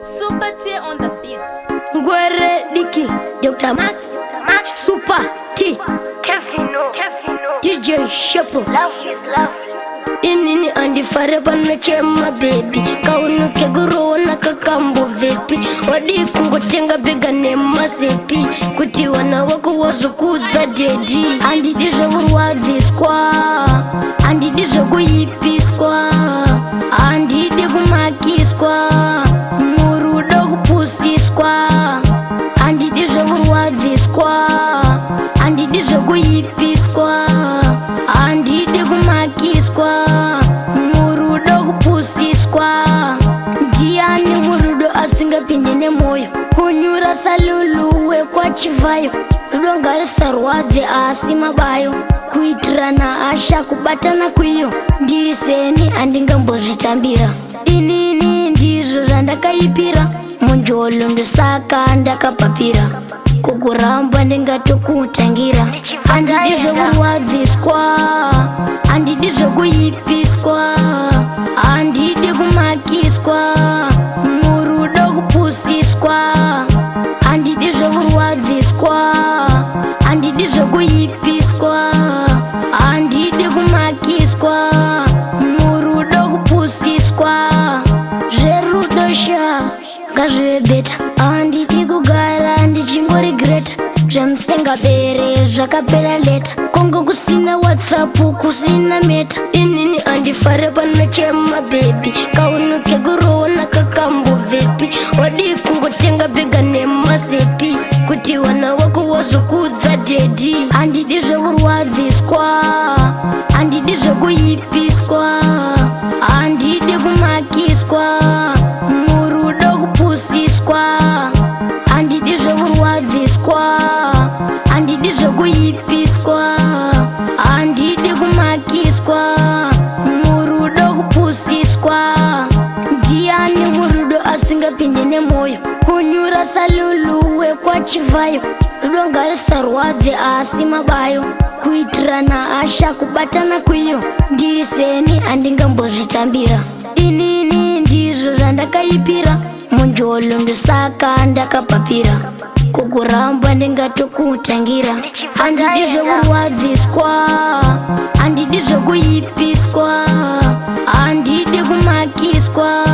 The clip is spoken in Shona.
Super T on the beats. Ngwere, Diki, Dr. Max, Super T, Kevino, DJ Shepro. love is love. Inini andi fareba mechema baby. Kaunuke gurona kakambo vipi. Wadi kungotenga bega nema sepi. Kuti wana wako wazukuza dedi. Andi dijo Zvekurwadziswa. Andi dijo kuyipiswa. Andi digu makiswa. Murudo kupusiswa. Andi dijo Zvekurwadziswa. Andi dijo kuyipiswa. Andi digu makiswa. Murudo kupusiswa. Ndiani murudo asingapinde nemoyo. Kunyura saluluwe kwa chivayo. Rudo ngarisarwadze asi mabayo. Kuitirana asha kubatana kuyo. Ndiriseni andingambozvitambira. Inini ndizvo zvandakaipira. Munjolo ndosaka ndakapapira. Kukuramba ndingatokutangira. Handidi Zvekurwadziswa. Handidi kuyipiswa. Handidi kumakiswa. Murudo kupusiswa. Handidi Zvekurwadziswa. Handidi kuyipiswa. Handidi kumakiswa. Murudo kupusiswa. Zverudo sha ngazvive beta. Handidi kugara ndichingorigreta. Zvemusingabere zvakapera leta. Kongo kusina WhatsApp kusina meta. Inini andifare panochema baby. Kaunuke gurona kakambo vipi. Wadi kungotenga bega nema sepi. Kuti wana wako wazukudza dedi. Handidi Zvekurwadziswa. Handidi kuyipiswa. Handidi kumakiswa. Murudo kupusiswa. Handidi Zvekurwadziswa. Handidi kuyipiswa. Handidi kumakiswa. Murudo kupusiswa. Ndiani murudo asingapinde nemoyo. Kunyura saluluwe kwa chivayo. Rudo ngarisarwadze asi mabayo. Kuitirana asha kubatana kuyo. Ndiriseni andingambozvitambira. Inini ndizvo zvandakaipira. Munjolo ndosaka ndakapapira. Kukuramba ndingatokutangira. Handidi Zvekurwadziswa. Handidi kuyipiswa. Handidi kumakiswa.